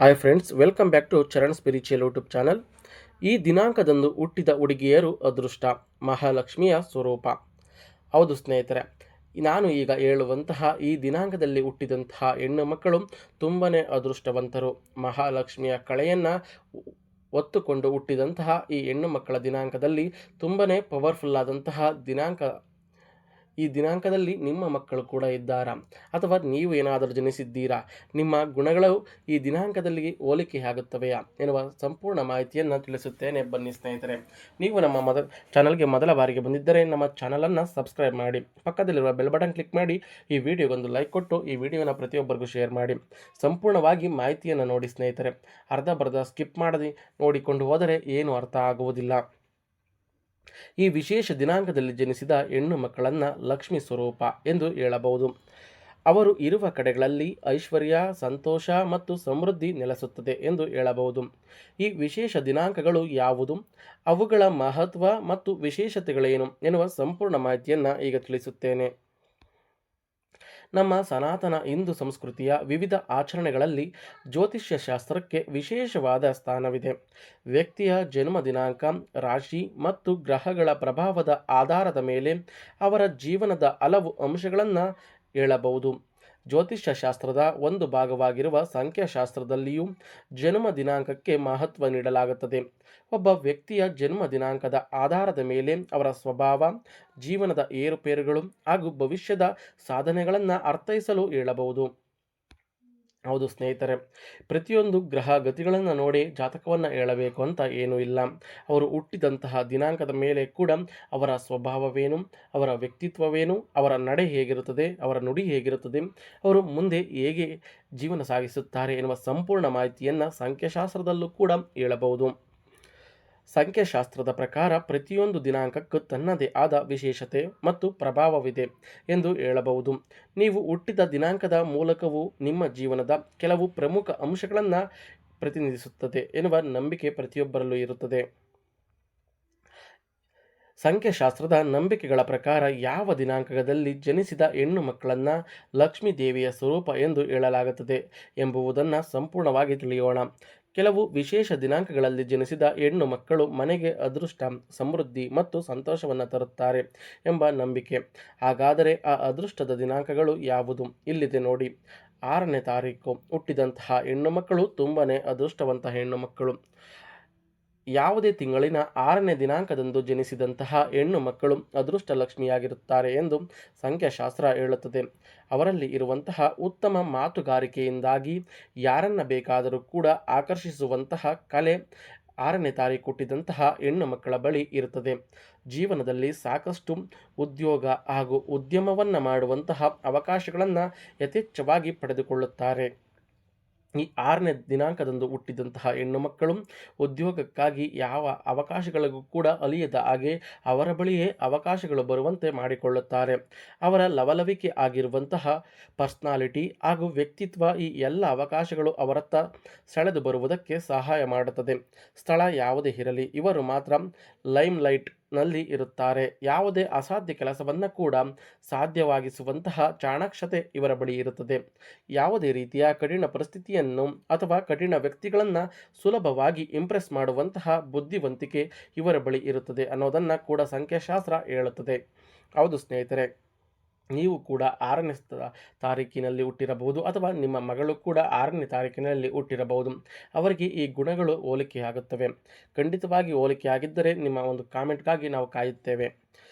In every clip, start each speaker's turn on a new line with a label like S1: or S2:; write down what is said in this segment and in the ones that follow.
S1: Hi friends, welcome back to Charan spiritual YouTube channel. ಈ ದಿನಾಂಕದಂದು ಹುಟ್ಟಿದ ಹುಡುಗಿಯರು ಅದೃಷ್ಟ, ಮಹಾಲಕ್ಷ್ಮಿಯ ಸ್ವರೂಪ. ಹೌದು ಸ್ನೇಹಿತರೆ, ನಾನು ಈಗ ಹೇಳುವಂತಹ ಈ ದಿನಾಂಕದಲ್ಲಿ ಹುಟ್ಟಿದಂತಹ ಹೆಣ್ಣು ಮಕ್ಕಳು ತುಂಬಾ ಅದೃಷ್ಟವಂತರು. ಮಹಾಲಕ್ಷ್ಮಿಯ ಕಳೆಯನ್ನು ಹೊತ್ತುಕೊಂಡು ಹುಟ್ಟಿದಂತಹ ಈ ಹೆಣ್ಣು ಮಕ್ಕಳ ದಿನಾಂಕದಲ್ಲಿ ತುಂಬಾ ಪವರ್ಫುಲ್ ಆದಂತಹ ದಿನಾಂಕ. ಈ ದಿನಾಂಕದಲ್ಲಿ ನಿಮ್ಮ ಮಕ್ಕಳು ಕೂಡ ಇದ್ದಾರಾ, ಅಥವಾ ನೀವು ಏನಾದರೂ ಜನಿಸಿದ್ದೀರಾ, ನಿಮ್ಮ ಗುಣಗಳು ಈ ದಿನಾಂಕದಲ್ಲಿ ಹೋಲಿಕೆಯಾಗುತ್ತವೆಯಾ ಎನ್ನುವ ಸಂಪೂರ್ಣ ಮಾಹಿತಿಯನ್ನು ತಿಳಿಸುತ್ತೇನೆ. ಬನ್ನಿ ಸ್ನೇಹಿತರೆ, ನೀವು ನಮ್ಮ ಚಾನಲ್ಗೆ ಮೊದಲ ಬಾರಿಗೆ ಬಂದಿದ್ದರೆ ನಮ್ಮ ಚಾನಲನ್ನು ಸಬ್ಸ್ಕ್ರೈಬ್ ಮಾಡಿ, ಪಕ್ಕದಲ್ಲಿರುವ ಬೆಲ್ ಬಟನ್ ಕ್ಲಿಕ್ ಮಾಡಿ, ಈ ವಿಡಿಯೋಗೊಂದು ಲೈಕ್ ಕೊಟ್ಟು ಈ ವಿಡಿಯೋನ ಪ್ರತಿಯೊಬ್ಬರಿಗೂ ಶೇರ್ ಮಾಡಿ. ಸಂಪೂರ್ಣವಾಗಿ ಮಾಹಿತಿಯನ್ನು ನೋಡಿ ಸ್ನೇಹಿತರೆ, ಅರ್ಧ ಸ್ಕಿಪ್ ಮಾಡದೆ ನೋಡಿಕೊಂಡು ಹೋದರೆ ಏನು ಅರ್ಥ ಆಗುವುದಿಲ್ಲ. ಈ ವಿಶೇಷ ದಿನಾಂಕದಲ್ಲಿ ಜನಿಸಿದ ಹೆಣ್ಣು ಮಕ್ಕಳನ್ನು ಲಕ್ಷ್ಮಿ ಸ್ವರೂಪ ಎಂದು ಹೇಳಬಹುದು. ಅವರು ಇರುವ ಕಡೆಗಳಲ್ಲಿ ಐಶ್ವರ್ಯ, ಸಂತೋಷ ಮತ್ತು ಸಮೃದ್ಧಿ ನೆಲೆಸುತ್ತದೆ ಎಂದು ಹೇಳಬಹುದು. ಈ ವಿಶೇಷ ದಿನಾಂಕಗಳು ಯಾವುದು, ಅವುಗಳ ಮಹತ್ವ ಮತ್ತು ವಿಶೇಷತೆಗಳೇನು ಎನ್ನುವ ಸಂಪೂರ್ಣ ಮಾಹಿತಿಯನ್ನು ಈಗ ತಿಳಿಸುತ್ತೇನೆ. ನಮ್ಮ ಸನಾತನ ಹಿಂದೂ ಸಂಸ್ಕೃತಿಯ ವಿವಿಧ ಆಚರಣೆಗಳಲ್ಲಿ ಜ್ಯೋತಿಷ್ಯ ಶಾಸ್ತ್ರಕ್ಕೆ ವಿಶೇಷವಾದ ಸ್ಥಾನವಿದೆ. ವ್ಯಕ್ತಿಯ ಜನ್ಮ ದಿನಾಂಕ, ರಾಶಿ ಮತ್ತು ಗ್ರಹಗಳ ಪ್ರಭಾವದ ಆಧಾರದ ಮೇಲೆ ಅವರ ಜೀವನದ ಹಲವು ಅಂಶಗಳನ್ನು ಹೇಳಬಹುದು. ಜ್ಯೋತಿಷ್ಯ ಶಾಸ್ತ್ರದ ಒಂದು ಭಾಗವಾಗಿರುವ ಸಂಖ್ಯಾಶಾಸ್ತ್ರದಲ್ಲಿಯೂ ಜನ್ಮ ದಿನಾಂಕಕ್ಕೆ ಮಹತ್ವ ನೀಡಲಾಗುತ್ತದೆ. ಒಬ್ಬ ವ್ಯಕ್ತಿಯ ಜನ್ಮ ದಿನಾಂಕದ ಆಧಾರದ ಮೇಲೆ ಅವರ ಸ್ವಭಾವ, ಜೀವನದ ಏರುಪೇರುಗಳು ಹಾಗೂ ಭವಿಷ್ಯದ ಸಾಧನೆಗಳನ್ನು ಅರ್ಥೈಸಲು ಹೇಳಬಹುದು. ಹೌದು ಸ್ನೇಹಿತರೆ, ಪ್ರತಿಯೊಂದು ಗ್ರಹ ಗತಿಗಳನ್ನು ನೋಡಿ ಜಾತಕವನ್ನು ಹೇಳಬೇಕು ಅಂತ ಏನೂ ಇಲ್ಲ. ಅವರು ಹುಟ್ಟಿದಂತಹ ದಿನಾಂಕದ ಮೇಲೆ ಕೂಡ ಅವರ ಸ್ವಭಾವವೇನು, ಅವರ ವ್ಯಕ್ತಿತ್ವವೇನು, ಅವರ ನಡೆ ಹೇಗಿರುತ್ತದೆ, ಅವರ ನುಡಿ ಹೇಗಿರುತ್ತದೆ, ಅವರು ಮುಂದೆ ಹೇಗೆ ಜೀವನ ಸಾಗಿಸುತ್ತಾರೆ ಎನ್ನುವ ಸಂಪೂರ್ಣ ಮಾಹಿತಿಯನ್ನು ಸಂಖ್ಯಾಶಾಸ್ತ್ರದಲ್ಲೂ ಕೂಡ ಹೇಳಬಹುದು. ಸಂಖ್ಯಾಶಾಸ್ತ್ರದ ಪ್ರಕಾರ ಪ್ರತಿಯೊಂದು ದಿನಾಂಕಕ್ಕೂ ತನ್ನದೇ ಆದ ವಿಶೇಷತೆ ಮತ್ತು ಪ್ರಭಾವವಿದೆ ಎಂದು ಹೇಳಬಹುದು. ನೀವು ಹುಟ್ಟಿದ ದಿನಾಂಕದ ಮೂಲಕವೂ ನಿಮ್ಮ ಜೀವನದ ಕೆಲವು ಪ್ರಮುಖ ಅಂಶಗಳನ್ನು ಪ್ರತಿನಿಧಿಸುತ್ತದೆ ಎನ್ನುವ ನಂಬಿಕೆ ಪ್ರತಿಯೊಬ್ಬರಲ್ಲೂ ಇರುತ್ತದೆ. ಸಂಖ್ಯಾಶಾಸ್ತ್ರದ ನಂಬಿಕೆಗಳ ಪ್ರಕಾರ ಯಾವ ದಿನಾಂಕದಲ್ಲಿ ಜನಿಸಿದ ಹೆಣ್ಣು ಮಕ್ಕಳನ್ನು ಲಕ್ಷ್ಮೀ ದೇವಿಯ ಸ್ವರೂಪ ಎಂದು ಹೇಳಲಾಗುತ್ತದೆ ಎಂಬುದನ್ನು ಸಂಪೂರ್ಣವಾಗಿ ತಿಳಿಯೋಣ. ಕೆಲವು ವಿಶೇಷ ದಿನಾಂಕಗಳಲ್ಲಿ ಜನಿಸಿದ ಹೆಣ್ಣು ಮಕ್ಕಳು ಮನೆಗೆ ಅದೃಷ್ಟ, ಸಮೃದ್ಧಿ ಮತ್ತು ಸಂತೋಷವನ್ನು ತರುತ್ತಾರೆ ಎಂಬ ನಂಬಿಕೆ. ಹಾಗಾದರೆ ಆ ಅದೃಷ್ಟದ ದಿನಾಂಕಗಳು ಯಾವುದು? ಇಲ್ಲಿದೆ ನೋಡಿ. 6ನೇ ತಾರೀಕು ಹುಟ್ಟಿದಂತಹ ಹೆಣ್ಣು ಮಕ್ಕಳು ತುಂಬಾ ಅದೃಷ್ಟವಂತ ಹೆಣ್ಣು ಮಕ್ಕಳು. ಯಾವುದೇ ತಿಂಗಳಿನ 6ನೇ ದಿನಾಂಕದಂದು ಜನಿಸಿದಂತಹ ಹೆಣ್ಣು ಮಕ್ಕಳು ಅದೃಷ್ಟ ಲಕ್ಷ್ಮಿಯಾಗಿರುತ್ತಾರೆ ಎಂದು ಸಂಖ್ಯಾಶಾಸ್ತ್ರ ಹೇಳುತ್ತದೆ. ಅವರಲ್ಲಿ ಇರುವಂತಹ ಉತ್ತಮ ಮಾತುಗಾರಿಕೆಯಿಂದಾಗಿ ಯಾರನ್ನ ಬೇಕಾದರೂ ಕೂಡ ಆಕರ್ಷಿಸುವಂತಹ ಕಲೆ 6ನೇ ತಾರೀಕು ಹುಟ್ಟಿದಂತಹ ಹೆಣ್ಣು ಮಕ್ಕಳ ಬಳಿ ಇರುತ್ತದೆ. ಜೀವನದಲ್ಲಿ ಸಾಕಷ್ಟು ಉದ್ಯೋಗ ಹಾಗೂ ಉದ್ಯಮವನ್ನು ಮಾಡುವಂತಹ ಅವಕಾಶಗಳನ್ನು ಯಥೇಚ್ಛವಾಗಿ ಪಡೆದುಕೊಳ್ಳುತ್ತಾರೆ. ಈ 6ನೇ ದಿನಾಂಕದಂದು ಹುಟ್ಟಿದಂತಹ ಹೆಣ್ಣು ಮಕ್ಕಳು ಉದ್ಯೋಗಕ್ಕಾಗಿ ಯಾವ ಅವಕಾಶಗಳಿಗೂ ಕೂಡ ಅಲಿಯದ ಹಾಗೆ ಅವರ ಬಳಿಯೇ ಅವಕಾಶಗಳು ಬರುವಂತೆ ಮಾಡಿಕೊಳ್ಳುತ್ತಾರೆ. ಅವರ ಲವಲವಿಕೆ ಆಗಿರುವಂತಹ ಪರ್ಸ್ನಾಲಿಟಿ ಹಾಗೂ ವ್ಯಕ್ತಿತ್ವ ಈ ಎಲ್ಲ ಅವಕಾಶಗಳು ಅವರತ್ತ ಸೆಳೆದು ಬರುವುದಕ್ಕೆ ಸಹಾಯ ಮಾಡುತ್ತದೆ. ಸ್ಥಳ ಯಾವುದೇ ಇರಲಿ, ಇವರು ಮಾತ್ರ ಲೈಮ್ ನಲ್ಲಿ ಇರುತ್ತಾರೆ. ಯಾವುದೇ ಅಸಾಧ್ಯ ಕೆಲಸವನ್ನು ಕೂಡ ಸಾಧ್ಯವಾಗಿಸುವಂತಹ ಚಾಣಾಕ್ಷತೆ ಇವರ ಬಳಿ ಇರುತ್ತದೆ. ಯಾವುದೇ ರೀತಿಯ ಕಠಿಣ ಪರಿಸ್ಥಿತಿಯನ್ನು ಅಥವಾ ಕಠಿಣ ವ್ಯಕ್ತಿಗಳನ್ನು ಸುಲಭವಾಗಿ ಇಂಪ್ರೆಸ್ ಮಾಡುವಂತಹ ಬುದ್ಧಿವಂತಿಕೆ ಇವರ ಬಳಿ ಇರುತ್ತದೆ ಅನ್ನೋದನ್ನು ಕೂಡ ಸಂಖ್ಯಾಶಾಸ್ತ್ರ ಹೇಳುತ್ತದೆ. ಹೌದು ಸ್ನೇಹಿತರೆ, ನೀವು ಕೂಡ 6ನೇ ತಾರೀಕಿನಲ್ಲಿ ಹುಟ್ಟಿರಬಹುದು, ಅಥವಾ ನಿಮ್ಮ ಮಗಳು ಕೂಡ 6ನೇ ತಾರೀಕಿನಲ್ಲಿ ಹುಟ್ಟಿರಬಹುದು. ಅವರಿಗೆ ಈ ಗುಣಗಳು ಹೋಲಿಕೆಯಾಗುತ್ತವೆ. ಖಂಡಿತವಾಗಿ ಹೋಲಿಕೆಯಾಗಿದ್ದರೆ ನಿಮ್ಮ ಒಂದು ಕಾಮೆಂಟ್ಗಾಗಿ ನಾವು ಕಾಯುತ್ತೇವೆ.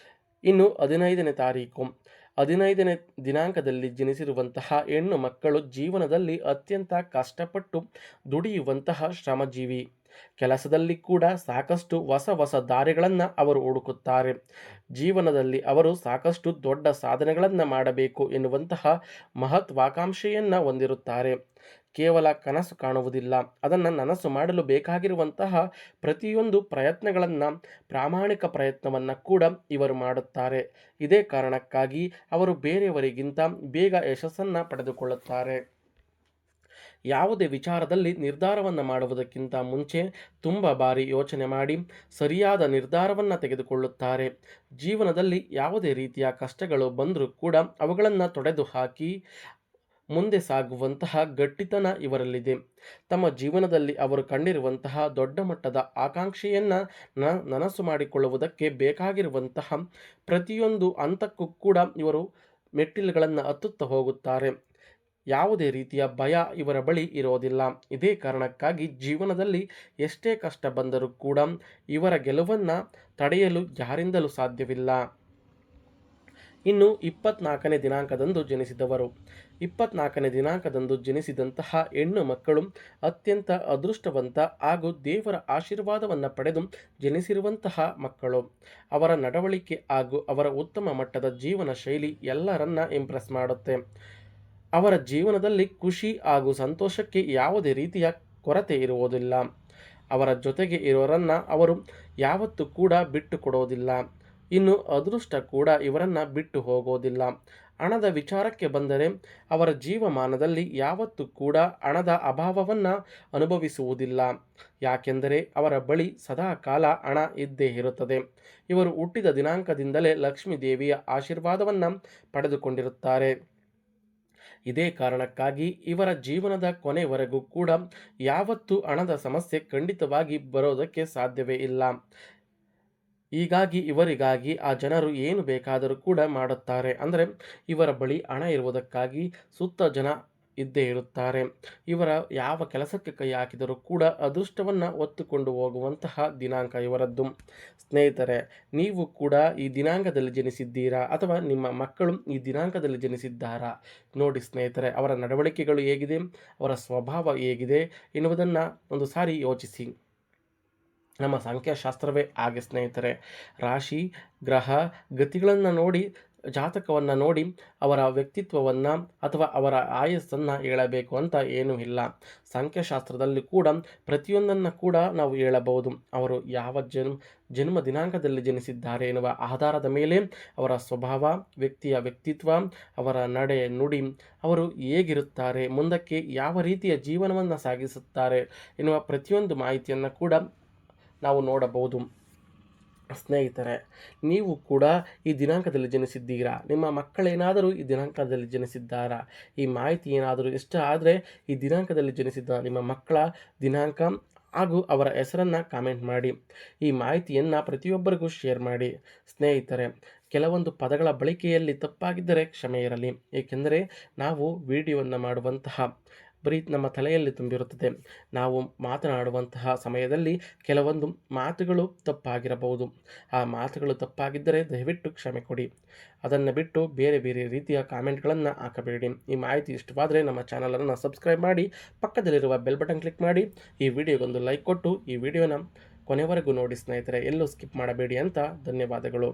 S1: ಇನ್ನು 15ನೇ ತಾರೀಕು 15ನೇ ದಿನಾಂಕದಲ್ಲಿ ಜನಿಸಿರುವಂತಹ ಹೆಣ್ಣು ಮಕ್ಕಳು ಜೀವನದಲ್ಲಿ ಅತ್ಯಂತ ಕಷ್ಟಪಟ್ಟು ದುಡಿಯುವಂತಹ ಶ್ರಮಜೀವಿ. ಕೆಲಸದಲ್ಲಿ ಕೂಡ ಸಾಕಷ್ಟು ಹೊಸ ದಾರಿಗಳನ್ನು ಅವರು ಹುಡುಕುತ್ತಾರೆ. ಜೀವನದಲ್ಲಿ ಅವರು ಸಾಕಷ್ಟು ದೊಡ್ಡ ಸಾಧನೆಗಳನ್ನು ಮಾಡಬೇಕು ಎನ್ನುವಂತಹ ಮಹತ್ವಾಕಾಂಕ್ಷೆಯನ್ನು ಹೊಂದಿರುತ್ತಾರೆ. ಕೇವಲ ಕನಸು ಕಾಣುವುದಿಲ್ಲ, ಅದನ್ನು ನನಸು ಮಾಡಲು ಬೇಕಾಗಿರುವಂತಹ ಪ್ರತಿಯೊಂದು ಪ್ರಯತ್ನಗಳನ್ನು, ಪ್ರಾಮಾಣಿಕ ಪ್ರಯತ್ನವನ್ನು ಕೂಡ ಇವರು ಮಾಡುತ್ತಾರೆ. ಇದೇ ಕಾರಣಕ್ಕಾಗಿ ಅವರು ಬೇರೆಯವರಿಗಿಂತ ಬೇಗ ಯಶಸ್ಸನ್ನು ಪಡೆದುಕೊಳ್ಳುತ್ತಾರೆ. ಯಾವುದೇ ವಿಚಾರದಲ್ಲಿ ನಿರ್ಧಾರವನ್ನು ಮಾಡುವುದಕ್ಕಿಂತ ಮುಂಚೆ ತುಂಬ ಬಾರಿ ಯೋಚನೆ ಮಾಡಿ ಸರಿಯಾದ ನಿರ್ಧಾರವನ್ನು ತೆಗೆದುಕೊಳ್ಳುತ್ತಾರೆ. ಜೀವನದಲ್ಲಿ ಯಾವುದೇ ರೀತಿಯ ಕಷ್ಟಗಳು ಬಂದರೂ ಕೂಡ ಅವುಗಳನ್ನು ತೊಡೆದು ಹಾಕಿ ಮುಂದೆ ಸಾಗುವಂತಹ ಗಟ್ಟಿತನ ಇವರಲ್ಲಿದೆ. ತಮ್ಮ ಜೀವನದಲ್ಲಿ ಅವರು ಕಂಡಿರುವಂತಹ ದೊಡ್ಡ ಮಟ್ಟದ ಆಕಾಂಕ್ಷೆಯನ್ನು ನನಸು ಮಾಡಿಕೊಳ್ಳುವುದಕ್ಕೆ ಬೇಕಾಗಿರುವಂತಹ ಪ್ರತಿಯೊಂದು ಹಂತಕ್ಕೂ ಕೂಡ ಇವರು ಮೆಟ್ಟಿಲುಗಳನ್ನು ಹತ್ತುತ್ತಾ ಹೋಗುತ್ತಾರೆ. ಯಾವುದೇ ರೀತಿಯ ಭಯ ಇವರ ಬಳಿ ಇರೋದಿಲ್ಲ. ಇದೇ ಕಾರಣಕ್ಕಾಗಿ ಜೀವನದಲ್ಲಿ ಎಷ್ಟೇ ಕಷ್ಟ ಬಂದರೂ ಕೂಡ ಇವರ ಗೆಲುವನ್ನು ತಡೆಯಲು ಯಾರಿಂದಲೂ ಸಾಧ್ಯವಿಲ್ಲ. ಇನ್ನು 24ನೇ ದಿನಾಂಕದಂದು ಜನಿಸಿದವರು. 24ನೇ ದಿನಾಂಕದಂದು ಜನಿಸಿದಂತಹ ಹೆಣ್ಣು ಮಕ್ಕಳು ಅತ್ಯಂತ ಅದೃಷ್ಟವಂತ ಹಾಗೂ ದೇವರ ಆಶೀರ್ವಾದವನ್ನು ಪಡೆದು ಜನಿಸಿರುವಂತಹ ಮಕ್ಕಳು. ಅವರ ನಡವಳಿಕೆ ಹಾಗೂ ಅವರ ಉತ್ತಮ ಮಟ್ಟದ ಜೀವನ ಶೈಲಿ ಎಲ್ಲರನ್ನ ಇಂಪ್ರೆಸ್ ಮಾಡುತ್ತೆ. ಅವರ ಜೀವನದಲ್ಲಿ ಖುಷಿ ಹಾಗೂ ಸಂತೋಷಕ್ಕೆ ಯಾವುದೇ ರೀತಿಯ ಕೊರತೆ ಇರುವುದಿಲ್ಲ. ಅವರ ಜೊತೆಗೆ ಇರೋರನ್ನ ಅವರು ಯಾವತ್ತೂ ಕೂಡ ಬಿಟ್ಟು ಕೊಡೋದಿಲ್ಲ. ಇನ್ನು ಅದೃಷ್ಟ ಕೂಡ ಇವರನ್ನು ಬಿಟ್ಟು ಹೋಗೋದಿಲ್ಲ. ಹಣದ ವಿಚಾರಕ್ಕೆ ಬಂದರೆ ಅವರ ಜೀವಮಾನದಲ್ಲಿ ಯಾವತ್ತೂ ಕೂಡ ಹಣದ ಅಭಾವವನ್ನು ಅನುಭವಿಸುವುದಿಲ್ಲ. ಯಾಕೆಂದರೆ ಅವರ ಬಳಿ ಸದಾ ಕಾಲ ಹಣ ಇದ್ದೇ ಇರುತ್ತದೆ. ಇವರು ಹುಟ್ಟಿದ ದಿನಾಂಕದಿಂದಲೇ ಲಕ್ಷ್ಮೀ ದೇವಿಯ ಆಶೀರ್ವಾದವನ್ನು ಪಡೆದುಕೊಂಡಿರುತ್ತಾರೆ. ಇದೇ ಕಾರಣಕ್ಕಾಗಿ ಇವರ ಜೀವನದ ಕೊನೆವರೆಗೂ ಕೂಡ ಯಾವತ್ತೂ ಹಣದ ಸಮಸ್ಯೆ ಖಂಡಿತವಾಗಿ ಬರೋದಕ್ಕೆ ಸಾಧ್ಯವೇ ಇಲ್ಲ. ಹೀಗಾಗಿ ಇವರಿಗಾಗಿ ಆ ಜನರು ಏನು ಬೇಕಾದರೂ ಕೂಡ ಮಾಡುತ್ತಾರೆ. ಅಂದರೆ ಇವರ ಬಳಿ ಹಣ ಇರುವುದಕ್ಕಾಗಿ ಸುತ್ತ ಜನ ಇದ್ದೇ ಇರುತ್ತಾರೆ. ಇವರ ಯಾವ ಕೆಲಸಕ್ಕೆ ಕೈ ಹಾಕಿದರೂ ಕೂಡ ಅದೃಷ್ಟವನ್ನು ಹೊತ್ತುಕೊಂಡು ಹೋಗುವಂತಹ ದಿನಾಂಕ ಇವರದ್ದು. ಸ್ನೇಹಿತರೆ, ನೀವು ಕೂಡ ಈ ದಿನಾಂಕದಲ್ಲಿ ಜನಿಸಿದ್ದೀರಾ ಅಥವಾ ನಿಮ್ಮ ಮಕ್ಕಳು ಈ ದಿನಾಂಕದಲ್ಲಿ ಜನಿಸಿದ್ದಾರಾ? ನೋಡಿ ಸ್ನೇಹಿತರೆ, ಅವರ ನಡವಳಿಕೆಗಳು ಹೇಗಿದೆ, ಅವರ ಸ್ವಭಾವ ಹೇಗಿದೆ ಎನ್ನುವುದನ್ನು ಒಂದು ಸಾರಿ ಯೋಚಿಸಿ. ನಮ್ಮ ಸಂಖ್ಯಾಶಾಸ್ತ್ರವೇ ಹಾಗೆ ಸ್ನೇಹಿತರೆ. ರಾಶಿ ಗ್ರಹ ಗತಿಗಳನ್ನು ನೋಡಿ, ಜಾತಕವನ್ನು ನೋಡಿ ಅವರ ವ್ಯಕ್ತಿತ್ವವನ್ನು ಅಥವಾ ಅವರ ಆಯಸ್ಸನ್ನು ಹೇಳಬೇಕು ಅಂತ ಏನೂ ಇಲ್ಲ. ಸಂಖ್ಯಾಶಾಸ್ತ್ರದಲ್ಲಿ ಕೂಡ ಪ್ರತಿಯೊಂದನ್ನು ಕೂಡ ನಾವು ಹೇಳಬಹುದು. ಅವರು ಯಾವ ಜನ್ಮ ದಿನಾಂಕದಲ್ಲಿ ಜನಿಸಿದ್ದಾರೆ ಎನ್ನುವ ಆಧಾರದ ಮೇಲೆ ಅವರ ಸ್ವಭಾವ, ವ್ಯಕ್ತಿಯ ವ್ಯಕ್ತಿತ್ವ, ಅವರ ನಡೆ ನುಡಿ, ಅವರು ಹೇಗಿರುತ್ತಾರೆ, ಮುಂದಕ್ಕೆ ಯಾವ ರೀತಿಯ ಜೀವನವನ್ನು ಸಾಗಿಸುತ್ತಾರೆ ಎನ್ನುವ ಪ್ರತಿಯೊಂದು ಮಾಹಿತಿಯನ್ನು ಕೂಡ ನಾವು ನೋಡಬಹುದು. ಸ್ನೇಹಿತರೆ, ನೀವು ಕೂಡ ಈ ದಿನಾಂಕದಲ್ಲಿ ಜನಿಸಿದ್ದೀರಾ? ನಿಮ್ಮ ಮಕ್ಕಳೇನಾದರೂ ಈ ದಿನಾಂಕದಲ್ಲಿ ಜನಿಸಿದ್ದಾರಾ? ಈ ಮಾಹಿತಿ ಏನಾದರೂ ಇಷ್ಟ ಆದರೆ ಈ ದಿನಾಂಕದಲ್ಲಿ ಜನಿಸಿದ ನಿಮ್ಮ ಮಕ್ಕಳ ದಿನಾಂಕ ಹಾಗೂ ಅವರ ಹೆಸರನ್ನು ಕಾಮೆಂಟ್ ಮಾಡಿ. ಈ ಮಾಹಿತಿಯನ್ನು ಪ್ರತಿಯೊಬ್ಬರಿಗೂ ಶೇರ್ ಮಾಡಿ. ಸ್ನೇಹಿತರೆ, ಕೆಲವೊಂದು ಪದಗಳ ಬಳಕೆಯಲ್ಲಿ ತಪ್ಪಾಗಿದ್ದರೆ ಕ್ಷಮೆ ಇರಲಿ. ಏಕೆಂದರೆ ನಾವು ವಿಡಿಯೋವನ್ನು ಮಾಡುವಂತಹ ಬರೀ ನಮ್ಮ ತಲೆಯಲ್ಲಿ ತುಂಬಿರುತ್ತದೆ. ನಾವು ಮಾತನಾಡುವಂತಹ ಸಮಯದಲ್ಲಿ ಕೆಲವೊಂದು ಮಾತುಗಳು ತಪ್ಪಾಗಿರಬಹುದು. ಆ ಮಾತುಗಳು ತಪ್ಪಾಗಿದ್ದರೆ ದಯವಿಟ್ಟು ಕ್ಷಮೆ ಕೊಡಿ. ಅದನ್ನು ಬಿಟ್ಟು ಬೇರೆ ಬೇರೆ ರೀತಿಯ ಕಾಮೆಂಟ್ಗಳನ್ನು ಹಾಕಬೇಡಿ. ಈ ಮಾಹಿತಿ ಇಷ್ಟವಾದರೆ ನಮ್ಮ ಚಾನಲನ್ನು ಸಬ್ಸ್ಕ್ರೈಬ್ ಮಾಡಿ, ಪಕ್ಕದಲ್ಲಿರುವ ಬೆಲ್ ಬಟನ್ ಕ್ಲಿಕ್ ಮಾಡಿ, ಈ ವಿಡಿಯೋಗೊಂದು ಲೈಕ್ ಕೊಟ್ಟು ಈ ವಿಡಿಯೋನ ಕೊನೆವರೆಗೂ ನೋಡಿ ಸ್ನೇಹಿತರೆ. ಎಲ್ಲೂ ಸ್ಕಿಪ್ ಮಾಡಬೇಡಿ ಅಂತ ಧನ್ಯವಾದಗಳು.